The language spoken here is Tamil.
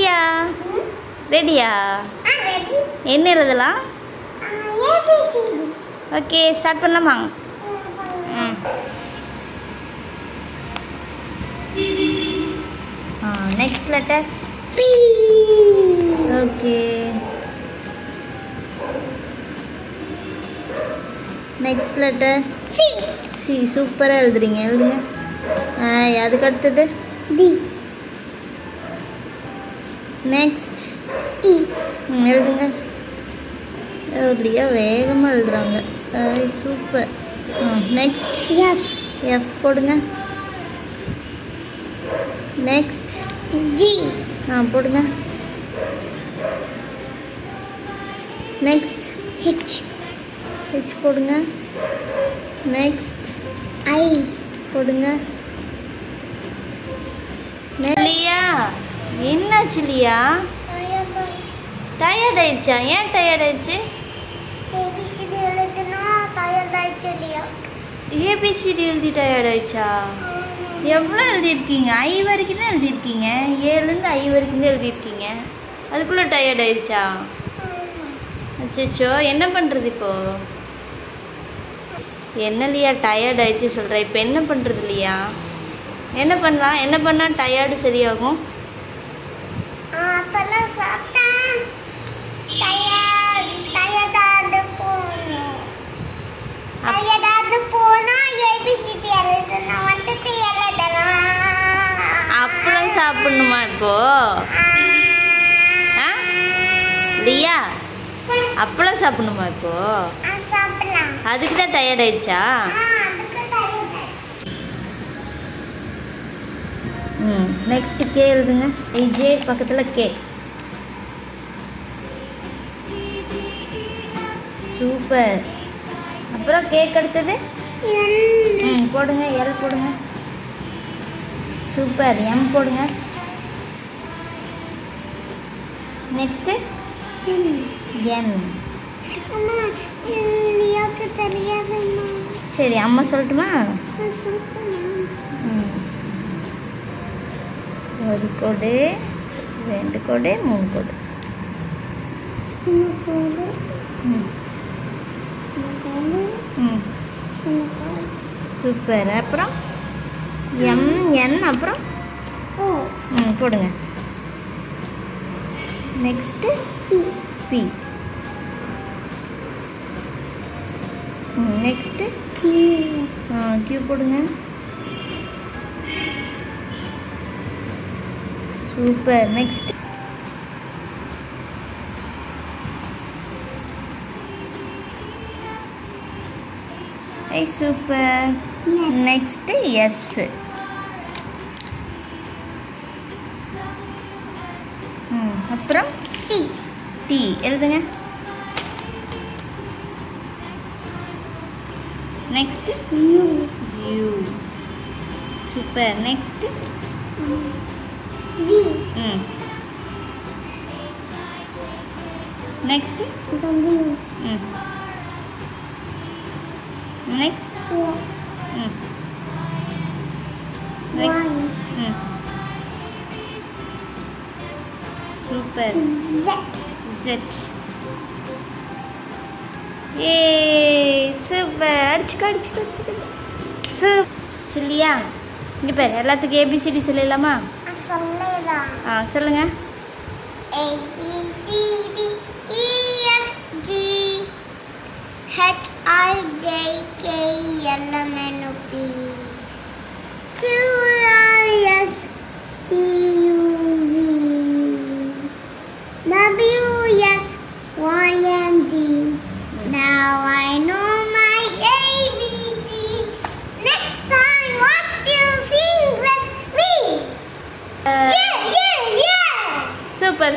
ரெடியா? ரெடியா? என்ன எழுதலாம்? ஓகே, ஸ்டார்ட் பண்ணலாமா? Next letter P. Okay. Next letter C. C. சூப்பராக எழுதுறீங்க, எழுதுங்க. அதுக்கு அடுத்தது D. Next E. எழுதுங்க. அப்படியா வேகமாக எழுதுறாங்க. சூப்பர். Next F. எஃப் போடுங்க. Next G. போடுங்க. Next H. ஹெச் போடுங்க. Next I. போடுங்க. லியா, என்னாச்சு லியா? டயர்ட் ஆயிடுச்சா? ஏன் டயர்ட் ஆயிடுச்சு? ABCD எழுதுனா டயர்ட் ஆயிடுச்சு இல்லையா? ஏபிசிடி எழுதி டயர்ட் ஆயிடுச்சா? எவ்வளோ எழுதியிருக்கீங்க? ஐ வரைக்கும் தான் எழுதியிருக்கீங்க. ஏலேருந்து ஐ வரைக்கும் தான் எழுதியிருக்கீங்க. அதுக்குள்ளே டயர்ட் ஆயிடுச்சா? அச்சோ, என்ன பண்ணுறது இப்போ? என்ன லியா டயர்ட் ஆயிடுச்சு சொல்கிற? இப்போ என்ன பண்ணுறது லியா? என்ன பண்ணலாம்? என்ன பண்ணால் டயர்டு சரியாகும்? அப்பெல்லாம் சாப்பிட்டேன் டயர்டாக போகணும். டயர்டாக போனால் ஏபிசிடி எழுதுனா வந்துட்டு எழுதலாம். அப்பளம் சாப்பிடணுமா இப்போ? லியா, அப்பளம் சாப்பிடணுமா இப்போ? சாப்பிடலாம். அதுக்கு தான் டயர்ட் ஆயிடுச்சா? நெக்ஸ்ட் கே எழுதுங்க. ஜே பக்கத்தில் கே. சூப்பர். அப்புறம் கேக் அடுத்தது போடுங்க. எல் போடுங்க. சூப்பர். எம் போடுங்க. நெக்ஸ்ட் என். சரி, அம்மா சொல்லட்டுமா? ஒரு கோடு, 2 கோடு, 3 கோடு. சூப்பர். அப்புறம் எம் என் அப்புறம் போடுங்க. Next B. நெக்ஸ்ட்டு கியூ போடுங்க. Super. Next super. Next S. அப்புறம் டி எழுதுங்க. Next U. Super. Next next next super. Z. Super. அடிச்சுக்கோ. சொல்லியா? இங்கே பேர் எல்லாத்துக்கும் ஏபிசிடி சொல்லலாமா? சொல்லலாம். சொல்லுங்க. ABCD EFG HIJK LMNOP QRS TUV WXYZ. Now I know my ABC. Next time, what do you sing with me? Yeah. Super.